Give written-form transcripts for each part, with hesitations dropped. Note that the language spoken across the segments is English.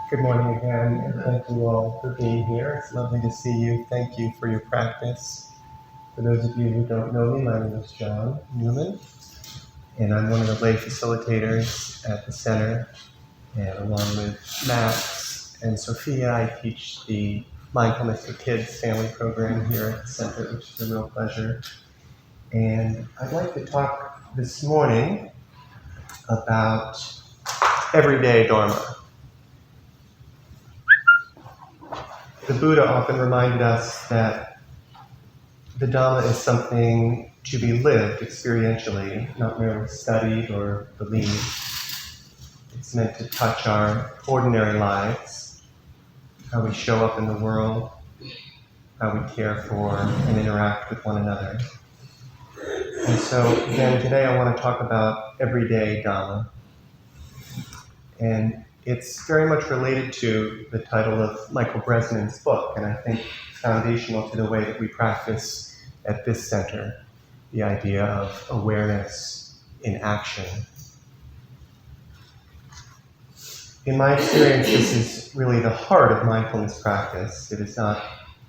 Good morning again, and thank you all for being here. It's lovely to see you. Thank you for your practice. For those of you who don't know me, my name is John Newman, and I'm one of the lay facilitators at the center. And along with Max and Sophia, I teach the Mindfulness for Kids family program here at the center, which is a real pleasure. And I'd like to talk this morning about everyday Dharma. The Buddha often reminded us that the Dhamma is something to be lived experientially, not merely studied or believed. It's meant to touch our ordinary lives, how we show up in the world, how we care for and interact with one another. And so, again, today I want to talk about everyday Dhamma. And it's very much related to the title of Michael Bresman's book, and I think foundational to the way that we practice at this center, the idea of awareness in action. In my experience, this is really the heart of mindfulness practice. It is not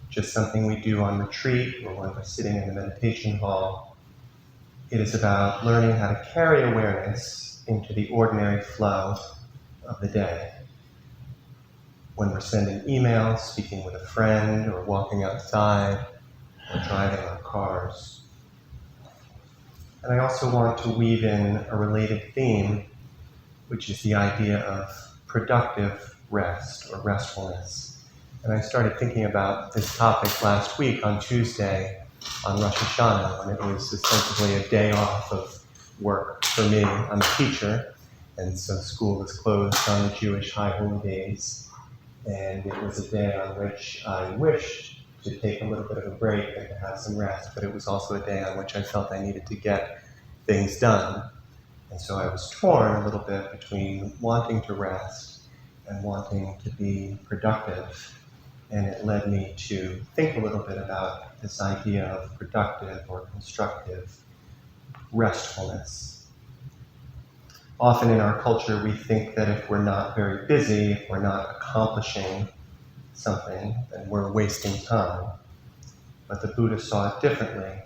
just something we do on retreat or when we're sitting in the meditation hall. It is about learning how to carry awareness into the ordinary flow of the day. When we're sending emails, speaking with a friend, or walking outside, or driving our cars. And I also want to weave in a related theme, which is the idea of productive rest or restfulness. And I started thinking about this topic last week on Tuesday on Rosh Hashanah, when it was ostensibly a day off of work for me. I'm a teacher, and so school was closed on the Jewish high holy days. And it was a day on which I wished to take a little bit of a break and to have some rest, but it was also a day on which I felt I needed to get things done. And so I was torn a little bit between wanting to rest and wanting to be productive. And it led me to think a little bit about this idea of productive or constructive restfulness. Often in our culture, we think that if we're not very busy, if we're not accomplishing something, then we're wasting time. But the Buddha saw it differently.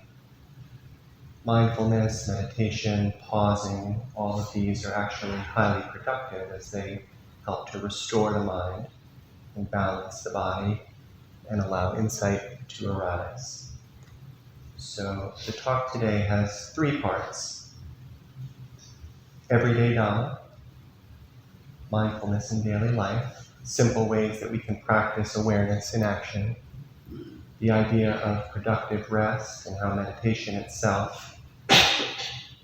Mindfulness, meditation, pausing, all of these are actually highly productive as they help to restore the mind and balance the body and allow insight to arise. So the talk today has 3 parts. Everyday Dhamma, mindfulness in daily life, simple ways that we can practice awareness in action, the idea of productive rest and how meditation itself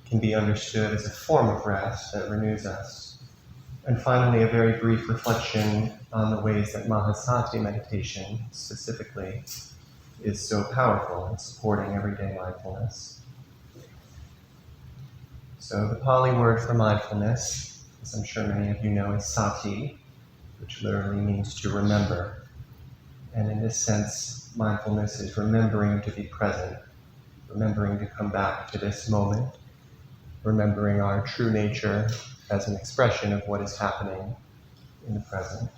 can be understood as a form of rest that renews us, and finally a very brief reflection on the ways that Mahasati meditation specifically is so powerful in supporting everyday mindfulness. So the Pali word for mindfulness, as I'm sure many of you know, is sati, which literally means to remember. And in this sense, mindfulness is remembering to be present, remembering to come back to this moment, remembering our true nature as an expression of what is happening in the present.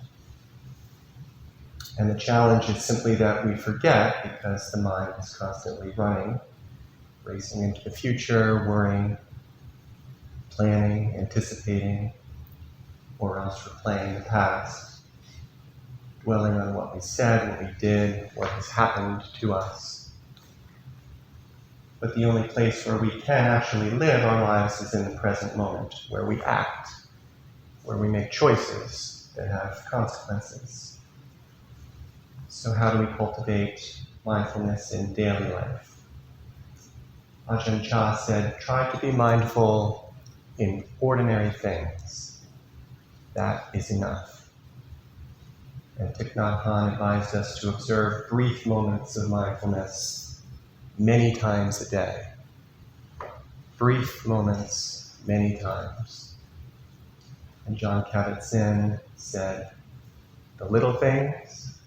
And the challenge is simply that we forget because the mind is constantly running, racing into the future, worrying, planning, anticipating, or else replaying the past, dwelling on what we said, what we did, what has happened to us. But the only place where we can actually live our lives is in the present moment, where we act, where we make choices that have consequences. So how do we cultivate mindfulness in daily life? Ajahn Chah said, try to be mindful in ordinary things. That is enough. And Thich Nhat Hanh advised us to observe brief moments of mindfulness many times a day. Brief moments many times. And John Kabat-Zinn said, the little things,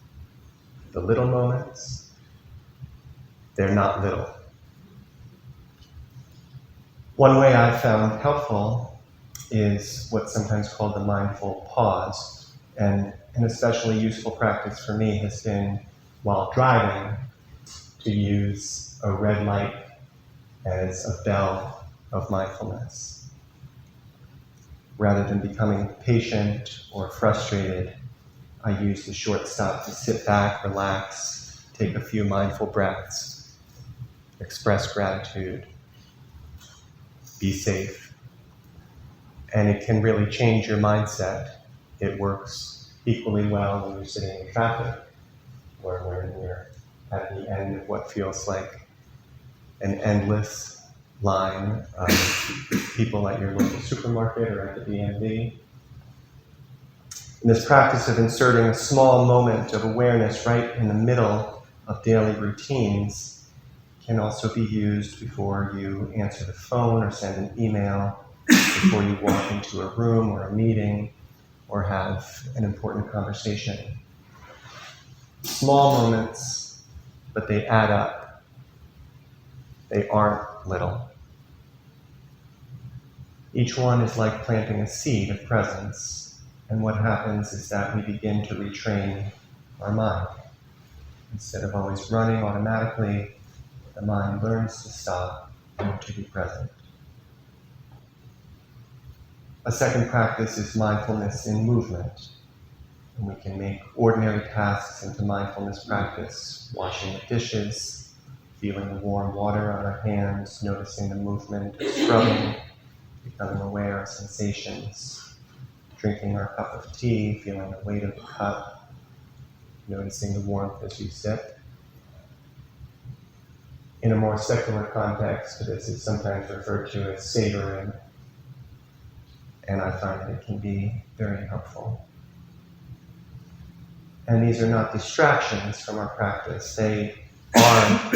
the little moments, they're not little. One way I've found helpful is what's sometimes called the mindful pause, And an especially useful practice for me has been, while driving, to use a red light as a bell of mindfulness. Rather than becoming impatient or frustrated, I use the short stop to sit back, relax, take a few mindful breaths, express gratitude, be safe. And it can really change your mindset. It works equally well when you're sitting in traffic, or when you're at the end of what feels like an endless line of people at your local supermarket or at the DMV. And this practice of inserting a small moment of awareness right in the middle of daily routines can also be used before you answer the phone or send an email, before you walk into a room or a meeting, or have an important conversation. Small moments, but they add up. They aren't little. Each one is like planting a seed of presence, and what happens is that we begin to retrain our mind. Instead of always running automatically, the mind learns to stop and to be present. A second practice is mindfulness in movement. And we can make ordinary tasks into mindfulness practice, washing the dishes, feeling the warm water on our hands, noticing the movement of scrubbing, becoming aware of sensations, drinking our cup of tea, feeling the weight of the cup, noticing the warmth as you sip. In a more secular context, this is sometimes referred to as savoring, and I find that it can be very helpful. And these are not distractions from our practice. They are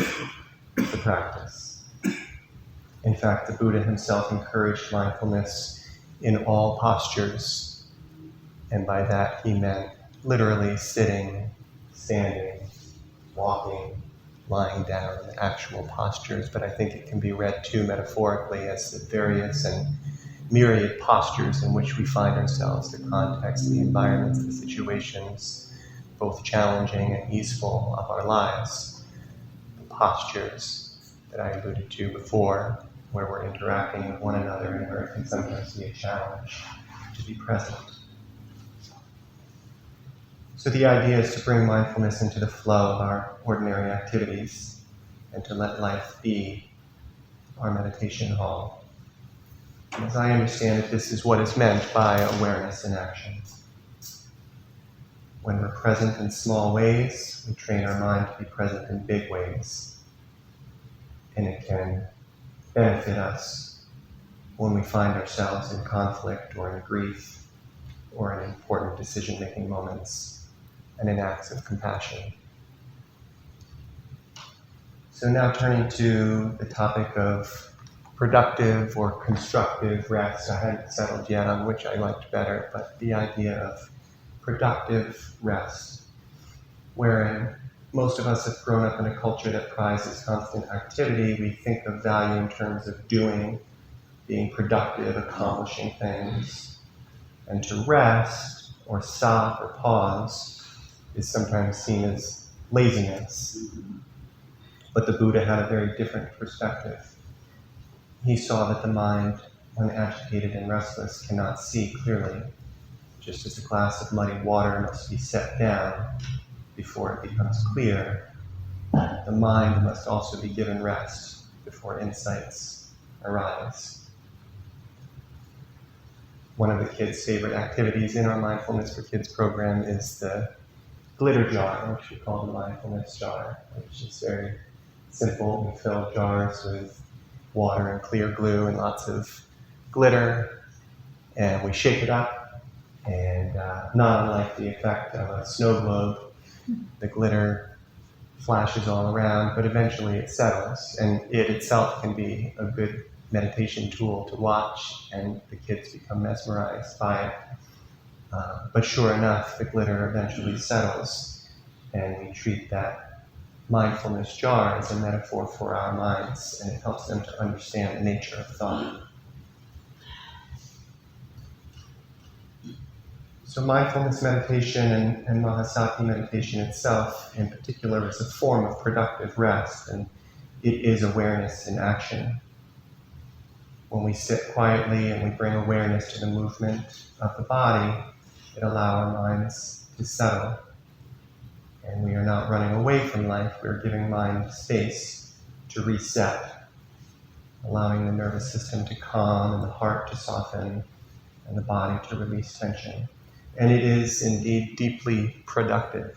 the practice. In fact, the Buddha himself encouraged mindfulness in all postures. And by that he meant literally sitting, standing, walking, lying down, actual postures. But I think it can be read too metaphorically as the various and myriad postures in which we find ourselves, the context, the environments, the situations, both challenging and easeful of our lives. The postures that I alluded to before, where we're interacting with one another and where it can sometimes be a challenge to be present. So the idea is to bring mindfulness into the flow of our ordinary activities and to let life be our meditation hall. And as I understand it, this is what is meant by awareness in action. When we're present in small ways, we train our mind to be present in big ways. And it can benefit us when we find ourselves in conflict or in grief or in important decision-making moments and in acts of compassion. So now turning to the topic of productive or constructive rest. I hadn't settled yet on which I liked better, but the idea of productive rest, wherein most of us have grown up in a culture that prizes constant activity. We think of value in terms of doing, being productive, accomplishing things. And to rest, or stop, or pause, is sometimes seen as laziness. But the Buddha had a very different perspective. He saw that the mind, when agitated and restless, cannot see clearly. Just as a glass of muddy water must be set down before it becomes clear, the mind must also be given rest before insights arise. One of the kids' favorite activities in our Mindfulness for Kids program is the glitter jar, which we call the mindfulness jar, which is very simple. We fill jars with water and clear glue and lots of glitter, and we shake it up. And not unlike the effect of a snow globe, the glitter flashes all around, but eventually it settles. And it itself can be a good meditation tool to watch, and the kids become mesmerized by it. But sure enough, the glitter eventually settles, and we treat that mindfulness jar as a metaphor for our minds, and it helps them to understand the nature of thought. So mindfulness meditation and Mahasati meditation itself, in particular, is a form of productive rest, and it is awareness in action. When we sit quietly and we bring awareness to the movement of the body, it allows our minds to settle. And we are not running away from life, we're giving mind space to reset, allowing the nervous system to calm and the heart to soften and the body to release tension. And it is indeed deeply productive,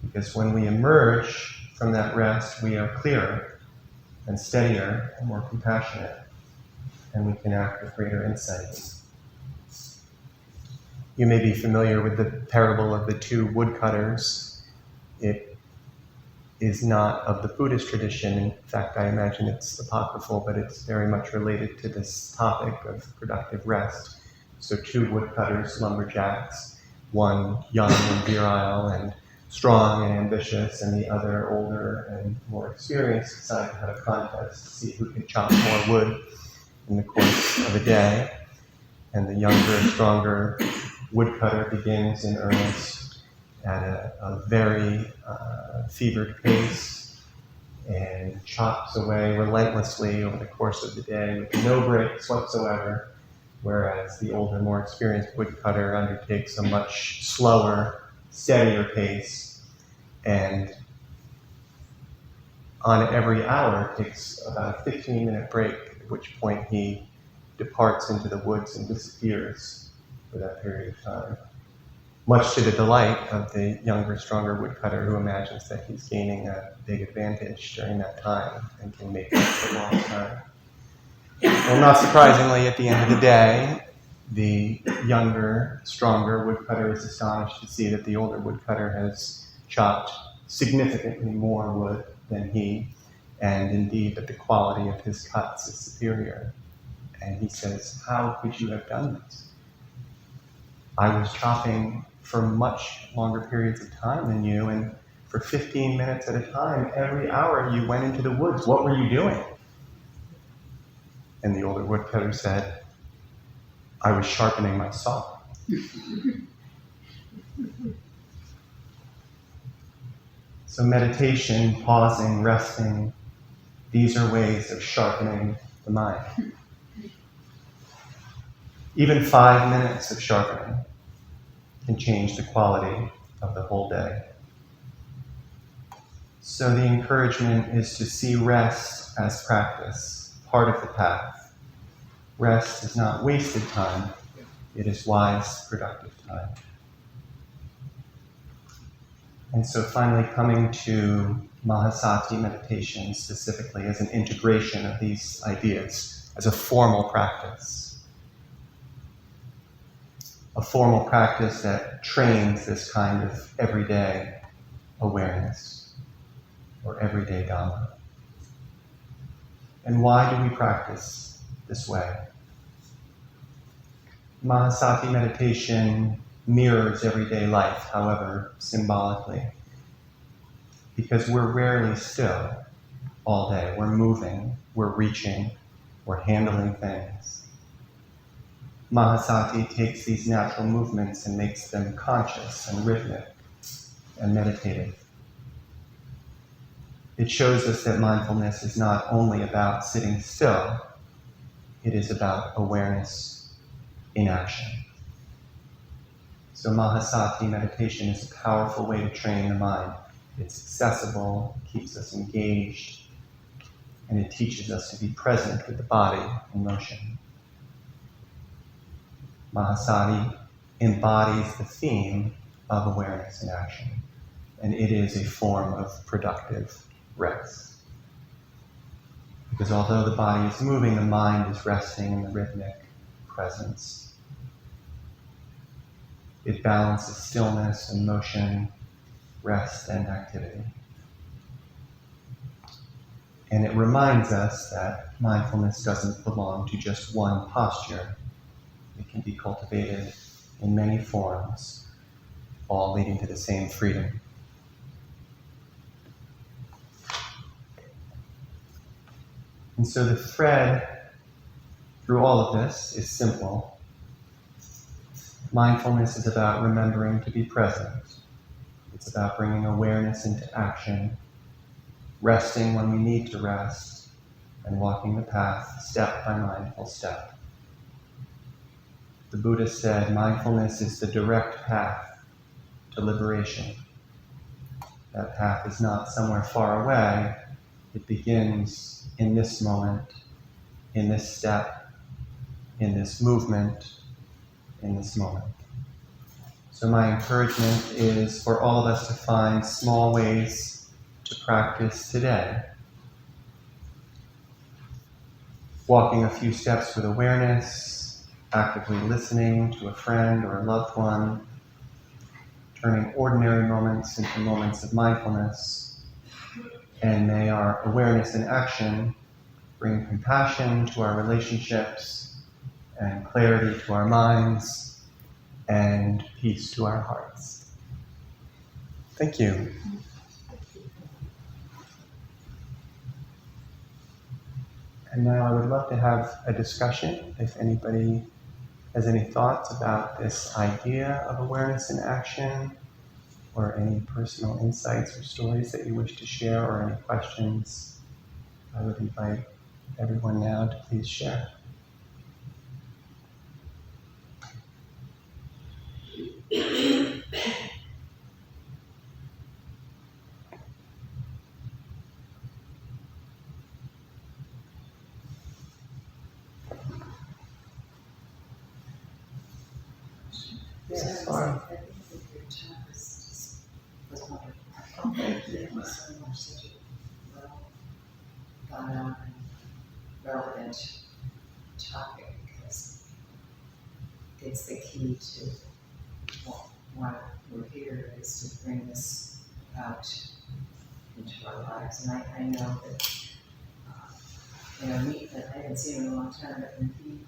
because when we emerge from that rest, we are clearer and steadier and more compassionate, and we can act with greater insight. You may be familiar with the parable of the two woodcutters. It is not of the Buddhist tradition. In fact, I imagine it's apocryphal, but it's very much related to this topic of productive rest. So two woodcutters, lumberjacks, one young and virile and strong and ambitious, and the other older and more experienced, decided to have a contest to see who could chop more wood in the course of a day. And the younger, stronger woodcutter begins in earnest at a very fevered pace and chops away relentlessly over the course of the day with no breaks whatsoever, whereas the older, more experienced woodcutter undertakes a much slower, steadier pace, and on every hour takes about a 15-minute break, at which point he departs into the woods and disappears for that period of time, much to the delight of the younger, stronger woodcutter, who imagines that he's gaining a big advantage during that time and can make up for lost time. Well, not surprisingly, at the end of the day, the younger, stronger woodcutter is astonished to see that the older woodcutter has chopped significantly more wood than he, and indeed that the quality of his cuts is superior. And he says, "How could you have done this? I was chopping for much longer periods of time than you, and for 15 minutes at a time, every hour you went into the woods. What were you doing?" And the older woodcutter said, "I was sharpening my saw." So meditation, pausing, resting, these are ways of sharpening the mind. Even 5 minutes of sharpening can change the quality of the whole day. So the encouragement is to see rest as practice, part of the path. Rest is not wasted time, it is wise, productive time. And so finally coming to Mahasati meditation specifically as an integration of these ideas, as a formal practice. A formal practice that trains this kind of everyday awareness or everyday Dhamma. And why do we practice this way? Mahasati meditation mirrors everyday life, however symbolically, because we're rarely still all day. We're moving, we're reaching, we're handling things. Mahasati takes these natural movements and makes them conscious and rhythmic and meditative. It shows us that mindfulness is not only about sitting still, it is about awareness in action. So Mahasati meditation is a powerful way to train the mind. It's accessible, keeps us engaged, and it teaches us to be present with the body in motion. Mahasati embodies the theme of awareness in action, and it is a form of productive rest. Because although the body is moving, the mind is resting in the rhythmic presence. It balances stillness and motion, rest and activity. And it reminds us that mindfulness doesn't belong to just one posture. It can be cultivated in many forms, all leading to the same freedom. And so the thread through all of this is simple. Mindfulness is about remembering to be present. It's about bringing awareness into action, resting when we need to rest, and walking the path step by mindful step. The Buddha said mindfulness is the direct path to liberation. That path is not somewhere far away. It begins in this moment, in this step, in this movement, in this moment. So my encouragement is for all of us to find small ways to practice today. Walking a few steps with awareness, actively listening to a friend or a loved one, turning ordinary moments into moments of mindfulness, and may our awareness and action bring compassion to our relationships and clarity to our minds and peace to our hearts. Thank you. And now I would love to have a discussion if anybody has any thoughts about this idea of awareness in action, or any personal insights or stories that you wish to share, or any questions. I would invite everyone now to please share. Yes, fine. I think that your talk was wonderful. Thank you. Thank you so much. Such a well thought out and relevant topic, because it's the key to why we're here, is to bring this out into our lives. And I know that, I haven't seen him in a long time, but when he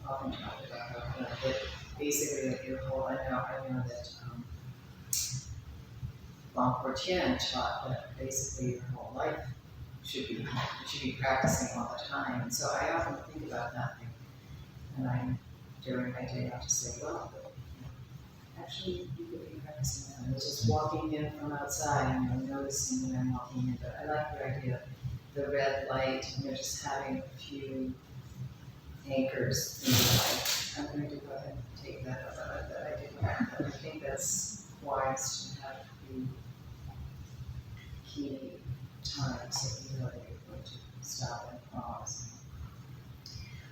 often talked about that basically like your whole, I know that Long Tien taught that basically your whole life should be practicing all the time. And so I often think about that thing, and I, during my day, I just say, well, actually, you could be practicing that. I was just walking in from outside, and noticing that I'm walking in. But I like your idea of the red light, just having a few anchors in your life. I'm going to go ahead and take that up that I didn't have. But I think that's wise to have a few key times that you know that you're going to stop and pause.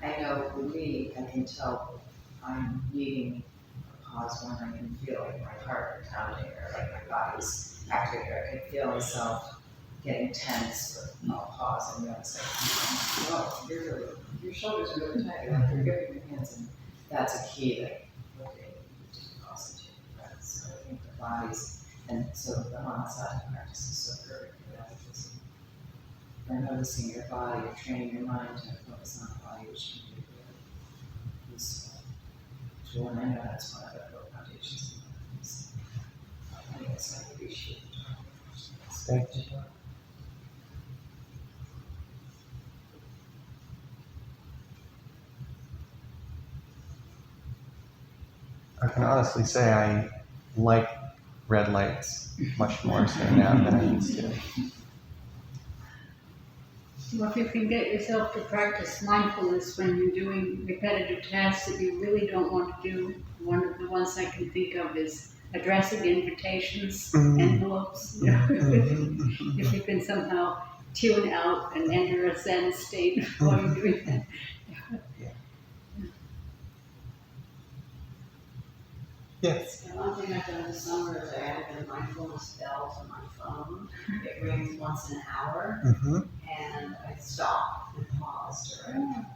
I know for me, I can tell I'm needing a pause when I can feel like my heart pounding, or like my body's activating, or I can feel myself getting tense. I'll pause and notice, like, oh, your shoulders are really tight, like you're gripping your hands, and that's a key that, okay, you need to pause and take a breath. So I think the body's, and so the Dhamma practice is so perfect for that, because you're noticing your body, you're training your mind to focus on the body, which can be really useful tool. And I know that's one of the core foundations of mindfulness. I guess I appreciate the talk. Thank you. I can honestly say I like red lights much more so now than I used to. Well, if you can get yourself to practice mindfulness when you're doing repetitive tasks that you really don't want to do, one of the ones I can think of is addressing invitations, envelopes. If you can somehow tune out and enter a Zen state while you're doing that. Yes. And one thing I've done this summer is I added a mindfulness bell to my phone. It rings once an hour, and I stop and pause during.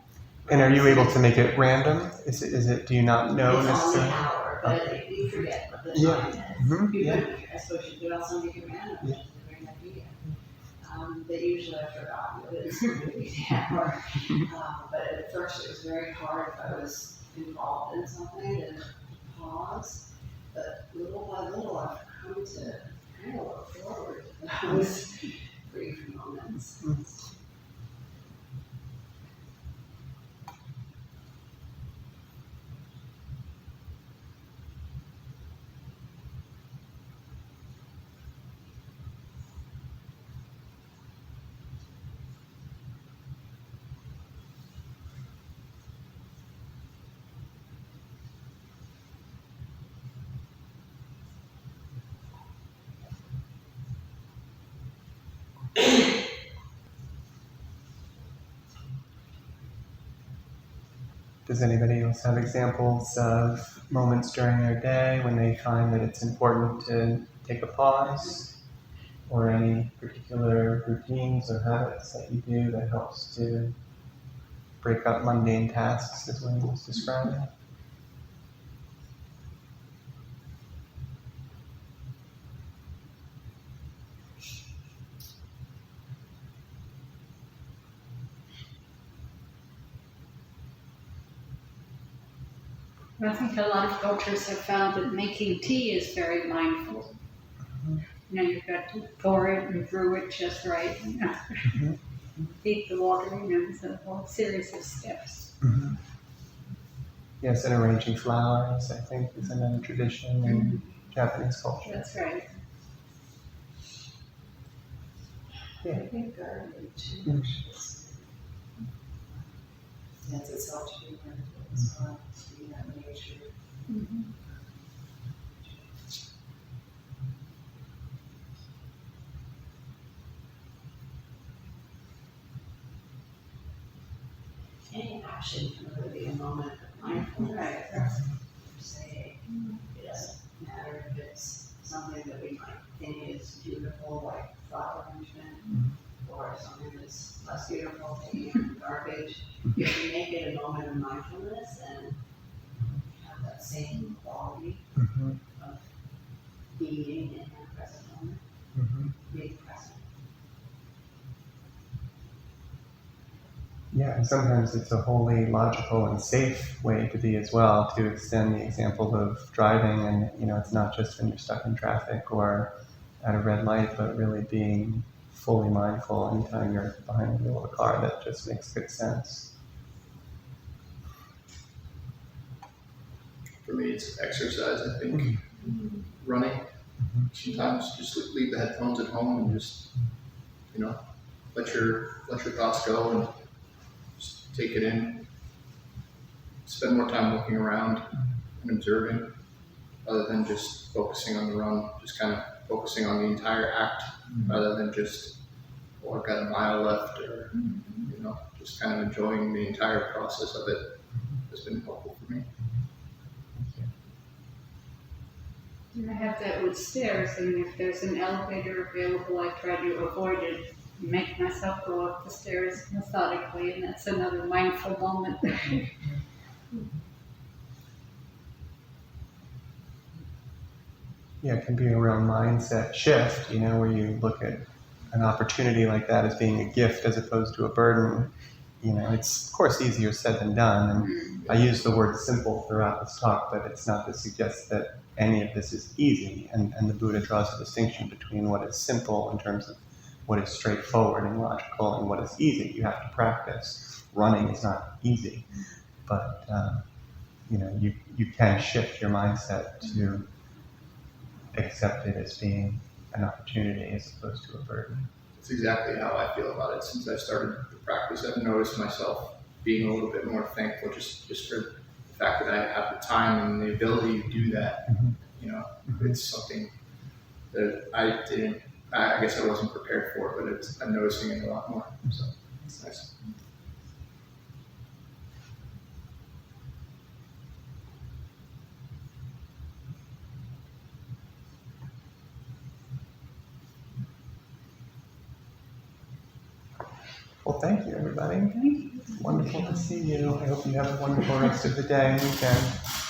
And are you able to make it random? Is it? Do you not know It's only necessarily? an hour, but you forget what the time is. I suppose you could also make it random. Which is a great idea. But usually I forgot what it is going to be an hour. But at first it was very hard if I was involved in something and pause, but little by little I've come to kind of look forward to those brief moments. Does anybody else have examples of moments during their day when they find that it's important to take a pause, or any particular routines or habits that you do that helps to break up mundane tasks, as William was describing? I think a lot of cultures have found that making tea is very mindful. You've got to pour it and brew it just right. Heat the water, it's a whole series of steps. Yes, and arranging flowers, I think, is another tradition in Japanese culture. That's right. Yeah. I think gardening too. Lends itself to be mindful as well, to be that nature. Any action can really be a moment of mindfulness. Right. Say, it doesn't matter if it's something that we might think is beautiful, like flower arrangement, or something that's less beautiful, taking garbage. If we make it a moment of mindfulness and have that same quality of being in that present moment, being present. Yeah, and sometimes it's a wholly logical and safe way to be as well, to extend the example of driving, and it's not just when you're stuck in traffic or at a red light, but really being fully mindful anytime you're behind the wheel of a car. That just makes good sense. For me, it's exercise, I think. Running. Sometimes just leave the headphones at home and just, let your thoughts go and just take it in. Spend more time looking around and observing, rather than just focusing on the run. Just kind of focusing on the entire act, rather than just, I've got a mile left, or just kind of enjoying the entire process of it has been helpful for me. I have that with stairs, and if there's an elevator available, I try to avoid it, make myself go up the stairs methodically, and that's another mindful moment. Yeah, it can be a real mindset shift, where you look at an opportunity like that as being a gift as opposed to a burden. It's of course easier said than done, and I use the word simple throughout this talk, but it's not to suggest that any of this is easy, and the Buddha draws a distinction between what is simple in terms of what is straightforward and logical, and what is easy. You have to practice. Running is not easy, but you can shift your mindset to accept it as being an opportunity as opposed to a burden. It's exactly how I feel about it. Since I started the practice, I've noticed myself being a little bit more thankful just for the fact that I have the time and the ability to do that. It's something that I guess I wasn't prepared for, but I'm noticing it a lot more. So it's nice. Well, thank you, everybody. Wonderful to see you. I hope you have a wonderful rest of the day and weekend.